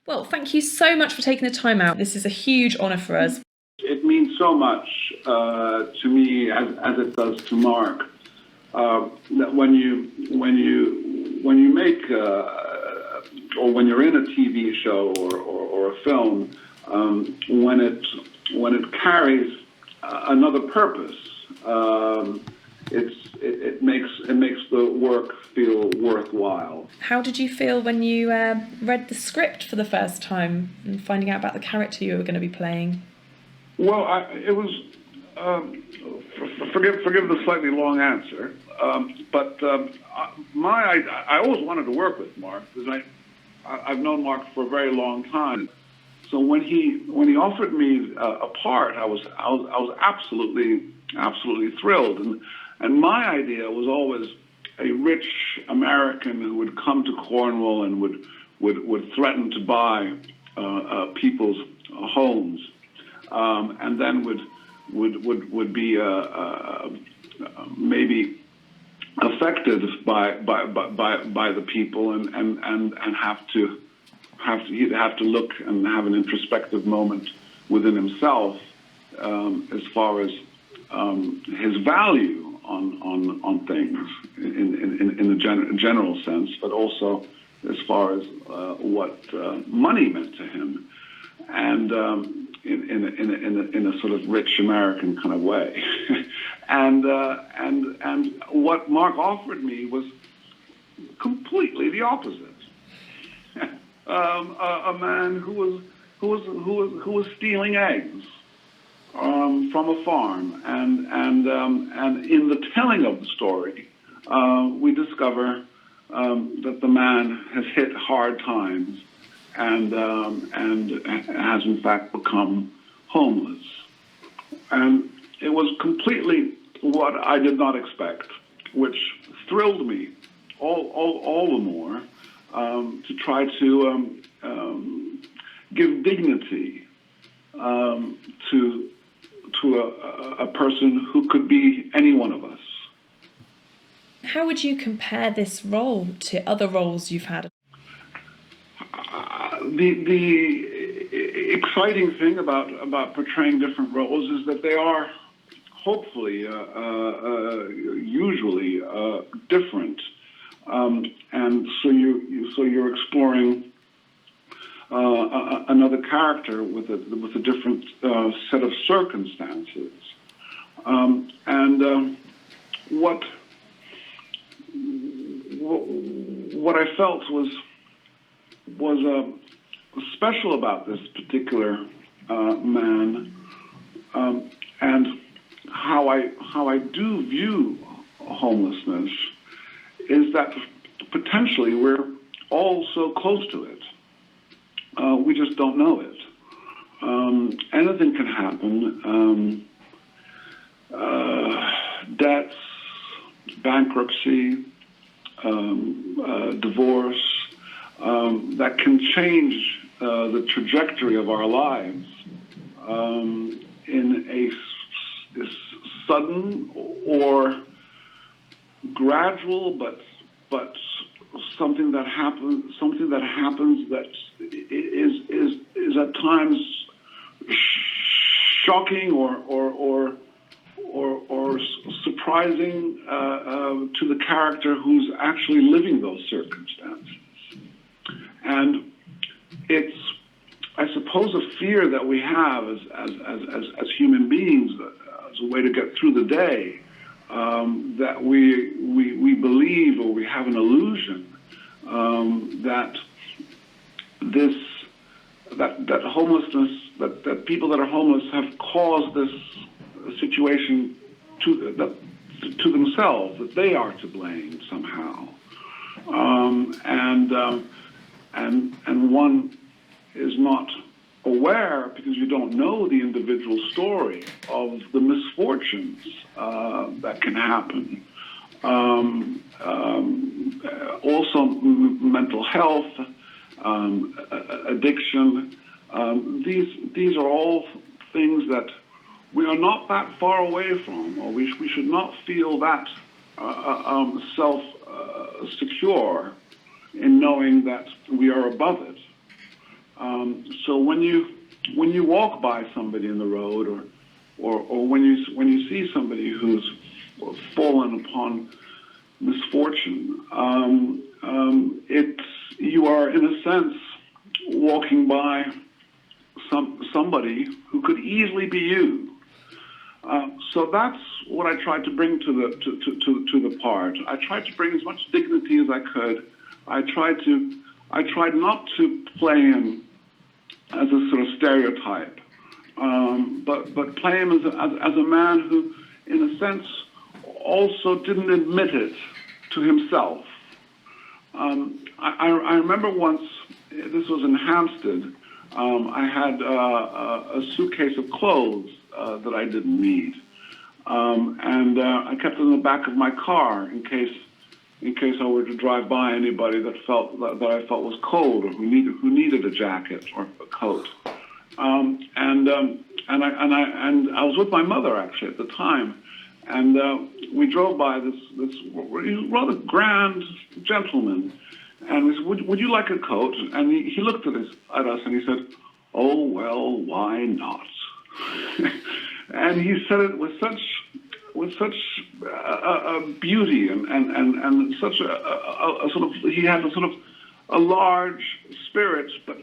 Well, thank you so much for taking the time out. This is a huge honour for us. It means so much to me, as it does to Mark, that when you make or when you're in a TV show or a film, when it carries another purpose, it makes the work feel worthwhile. How did you feel when you read the script for the first time and finding out about the character you were going to be playing? Well, it was. Forgive the slightly long answer, but I always wanted to work with Mark because I've known Mark for a very long time. So when he offered me a part, I was absolutely thrilled. And my idea was always a rich American who would come to Cornwall and would threaten to buy people's homes, and then would be maybe affected by the people and he'd have to look and have an introspective moment within himself, as far as his value on things in the general sense, but also as far as what money meant to him, and in a sort of rich American kind of way. and what Mark offered me was completely the opposite. A man who was stealing eggs from a farm, and in the telling of the story, we discover that the man has hit hard times and has in fact become homeless, and it was completely what I did not expect, which thrilled me all the more, to try to give dignity to a person who could be any one of us. How would you compare this role to other roles you've had? The exciting thing about portraying different roles is that they are hopefully usually different, and so you're exploring another character with a different set of circumstances, and what I felt was special about this particular man, and how I do view homelessness, is that potentially we're all so close to it. We just don't know it. Anything can happen. Debts, bankruptcy, divorce, that can change the trajectory of our lives in a sudden or gradual, but something that happens that is at times shocking or surprising to the character who's actually living those circumstances. And it's, I suppose, a fear that we have as human beings, as a way to get through the day, that we believe, or we have an illusion, that homelessness, that people that are homeless have caused this situation to themselves, that they are to blame somehow, and one is not aware, because you don't know the individual story of the misfortunes that can happen. Also, mental health, addiction. These are all things that we are not that far away from, or we should not feel that self-secure in knowing that we are above it. So when you walk by somebody in the road, or when you see somebody who's fallen upon misfortune, it's you are in a sense walking by somebody who could easily be you. So that's what I tried to bring to the part. I tried to bring as much dignity as I could. I tried not to play him as a sort of stereotype, but play him as a man who, in a sense, also didn't admit it to himself. I remember once, this was in Hampstead, I had a suitcase of clothes that I didn't need, and I kept it in the back of my car in case I were to drive by anybody that I felt was cold, or who needed a jacket or a coat. And I was with my mother actually at the time, and we drove by this rather grand gentleman, and we said, would you like a coat? And he looked at us and he said, "Oh well, why not?" And he said it with such beauty and such a sort of, he had a sort of a large spirit, but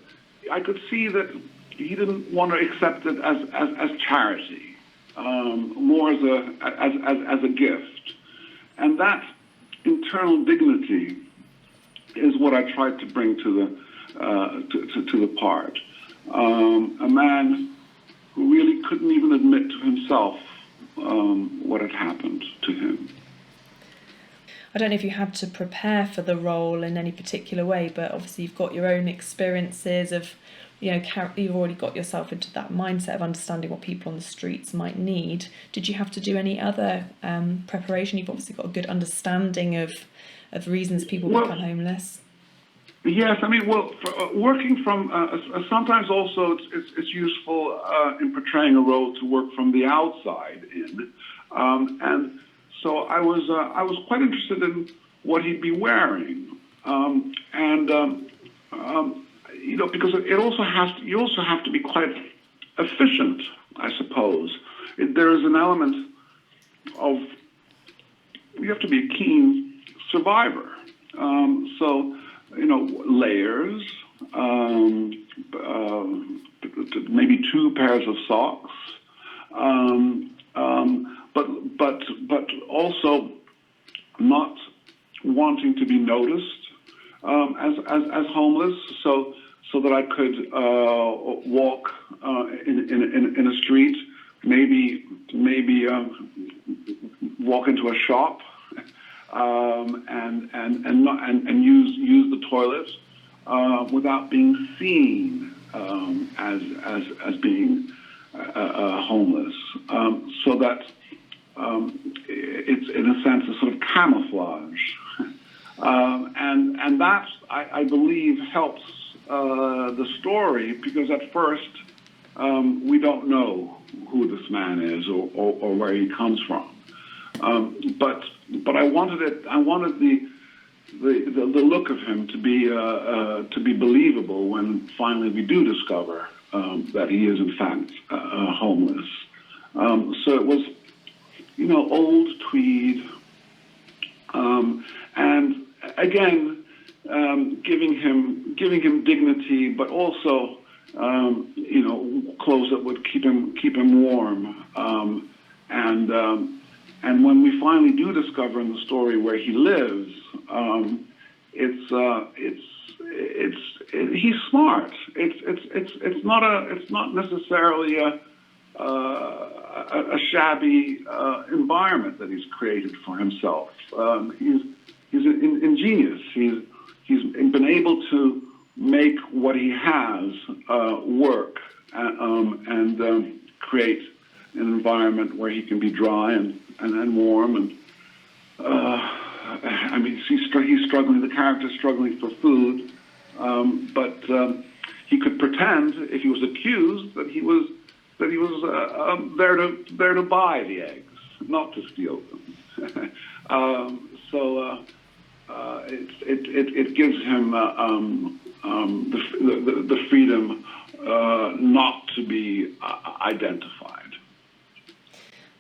I could see that he didn't want to accept it as charity, more as a gift, and that internal dignity is what I tried to bring to the part. A man who really couldn't even admit to himself what had happened to him. I don't know if you had to prepare for the role in any particular way, but obviously you've got your own experiences of, you've already got yourself into that mindset of understanding what people on the streets might need. Did you have to do any other preparation? You've obviously got a good understanding of reasons people become homeless. Yes, I mean, working from sometimes also it's useful in portraying a role to work from the outside in, and so I was quite interested in what he'd be wearing, because you also have to be quite efficient, I suppose. There is an element of you have to be a keen survivor, so. Layers, maybe 2 pairs of socks, but also not wanting to be noticed as homeless, so that I could walk in a street, maybe walk into a shop. And use the toilet without being seen as being homeless, so that it's in a sense a sort of camouflage, and that I believe helps the story, because at first we don't know who this man is or where he comes from. But I wanted the look of him to be believable when finally we do discover that he is in fact homeless. So it was, old tweed, and again giving him dignity, but also clothes that would keep him warm, and when we finally do discover in the story where he lives, he's smart. It's not necessarily a shabby environment that he's created for himself. He's ingenious. He's been able to make what he has work and create an environment where he can be dry and warm, and he's struggling. The character's struggling for food, but he could pretend, if he was accused, that he was there to buy the eggs, not to steal them. So it gives him the freedom not to be identified.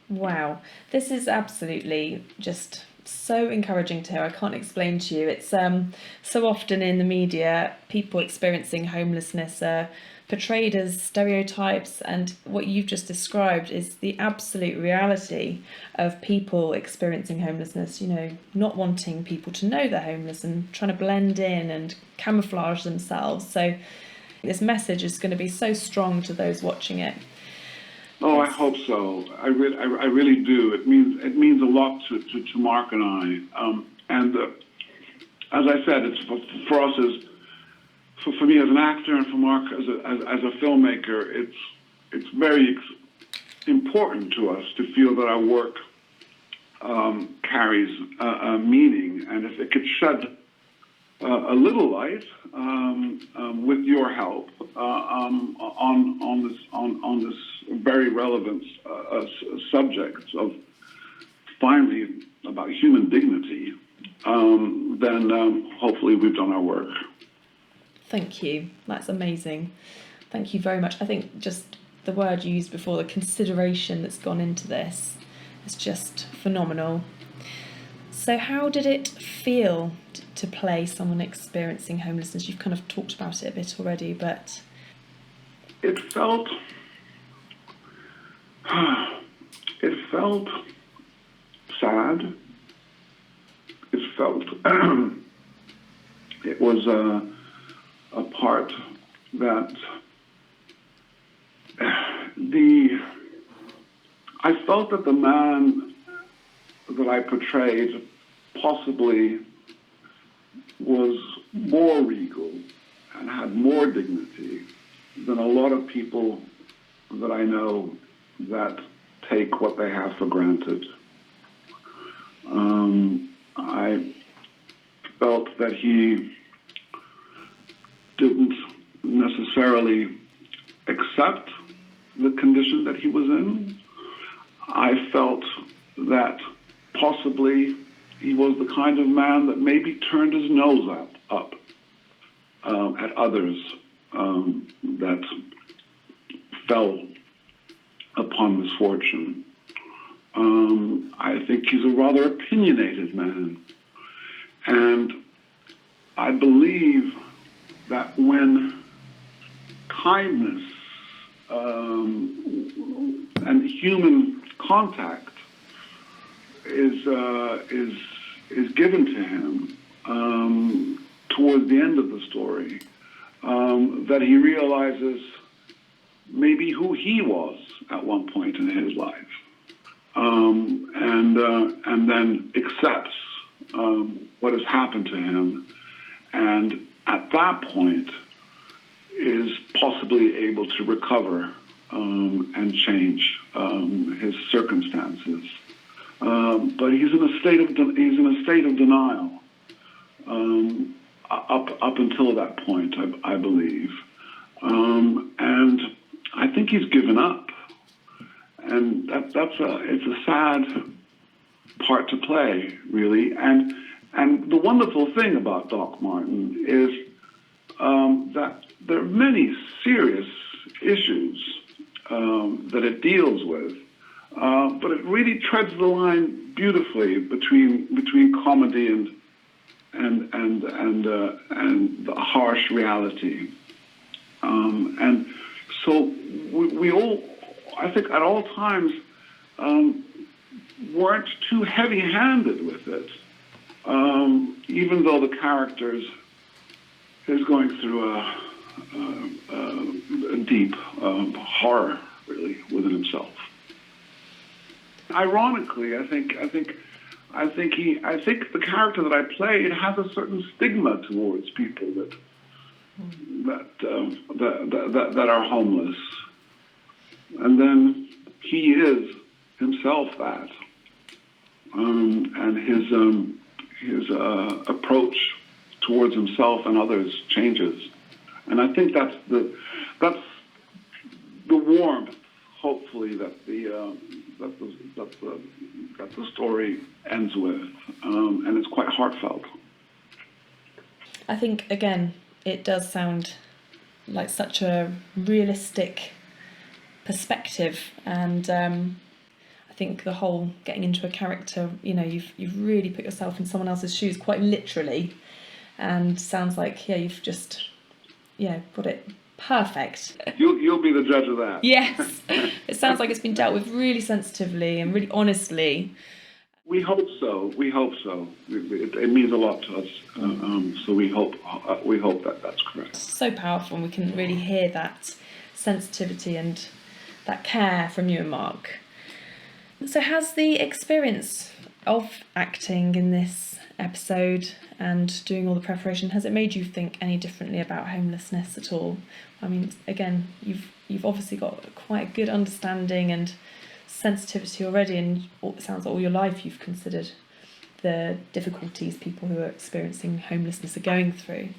Wow, this is absolutely just so encouraging to hear. I can't explain to you. It's so often in the media, people experiencing homelessness are portrayed as stereotypes, and what you've just described is the absolute reality of people experiencing homelessness, you know, not wanting people to know they're homeless and trying to blend in and camouflage themselves. So this message is going to be so strong to those watching it. Oh, I hope so. I really do. It means a lot to Mark and I. And as I said, it's for us for me as an actor and for Mark as a filmmaker. It's very important to us to feel that our work carries a meaning, and if it could shed a little light with your help on this very relevant subject of finally about human dignity, then hopefully we've done our work. Thank you. That's amazing. Thank you very much. I think just the word you used before, the consideration that's gone into this, is just phenomenal. So how did it feel to play someone experiencing homelessness? You've kind of talked about it a bit already, but... It felt sad. It felt it was a part that I felt that the man that I portrayed possibly was more regal and had more dignity than a lot of people that I know that take what they have for granted. I felt that he didn't necessarily accept the condition that he was in. I felt that possibly he was the kind of man that maybe turned his nose up at others that fell upon misfortune. I think he's a rather opinionated man. And I believe that when kindness and human contact is given to him towards the end of the story, that he realizes maybe who he was at one point in his life, and then accepts what has happened to him, and at that point is possibly able to recover and change his circumstances. But he's in a state of denial up until that point, I believe, and I think he's given up, and it's a sad part to play, really. And the wonderful thing about Doc Martin is that there are many serious issues that it deals with, but it really treads the line beautifully between comedy and the harsh reality. And so we all, I think, at all times weren't too heavy-handed with it, even though the characters is going through a deep horror, really, within himself. Ironically, I think the character that I played has a certain stigma towards people that are homeless, and then he is himself that, and his approach towards himself and others changes, and I think that's the warmth, hopefully, that the story ends with, and it's quite heartfelt. I think, again, it does sound like such a realistic perspective, and I think the whole getting into a character, you've really put yourself in someone else's shoes quite literally, and sounds like you've just got it perfect. You'll be the judge of that. Yes, it sounds like it's been dealt with really sensitively and really honestly. We hope so. It means a lot to us. So we hope that that's correct. So powerful, and we can really hear that sensitivity and that care from you and Mark. So has the experience of acting in this episode and doing all the preparation, has it made you think any differently about homelessness at all? I mean, again, you've obviously got quite a good understanding and sensitivity already, and it sounds like all your life you've considered the difficulties people who are experiencing homelessness are going through.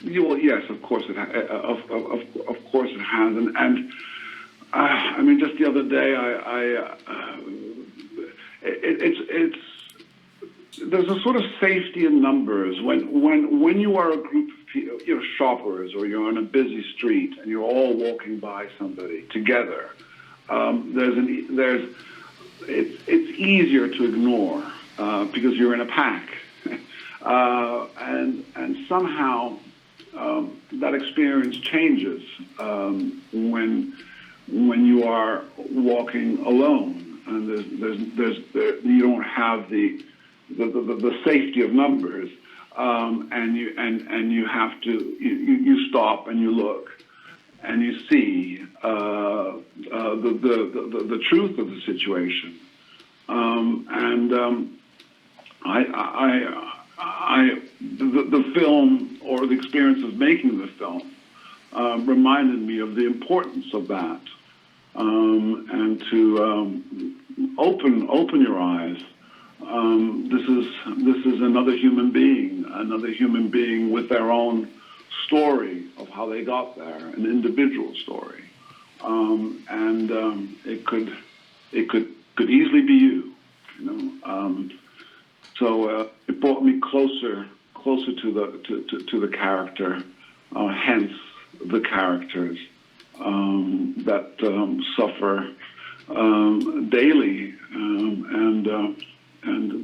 Well, yes, of course it of course it has, and I mean, just the other day, it's there's a sort of safety in numbers when you are a group of people, shoppers, or you're on a busy street and you're all walking by somebody together. It's easier to ignore because you're in a pack, and somehow that experience changes when you are walking alone, and you don't have the safety of numbers, and you have to you stop and you look and you see the truth of the situation, the film, or the experience of making the film, reminded me of the importance of that, and to open your eyes. This is another human being with their own story of how they got there, an individual story, and it could easily be you, So it brought me closer to the character, hence the characters that suffer daily, and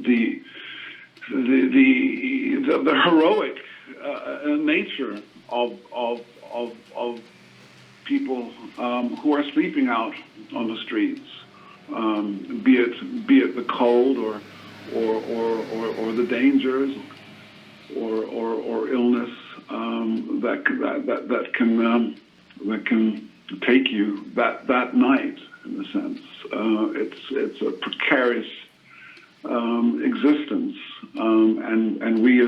the heroic nature of people who are sleeping out on the streets, be it the cold or the dangers or illness that can take you that night. In a sense, it's a precarious existence, and we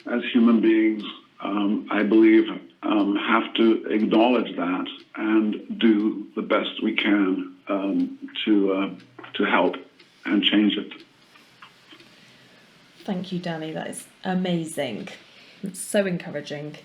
as human beings, I believe, have to acknowledge that and do the best we can to help and change it. Thank you, Danny. That is amazing. It's so encouraging.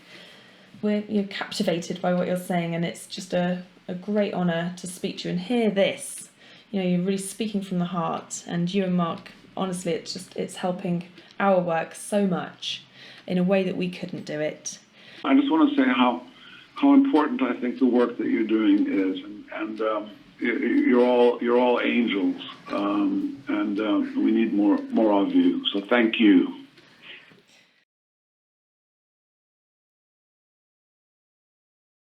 You're captivated by what you're saying, and it's just a great honour to speak to you and hear this. You're really speaking from the heart, and you and Mark, honestly, it's helping our work so much in a way that we couldn't do it. I just want to say how important I think the work that you're doing is, and you're all angels, and we need more of you. So thank you.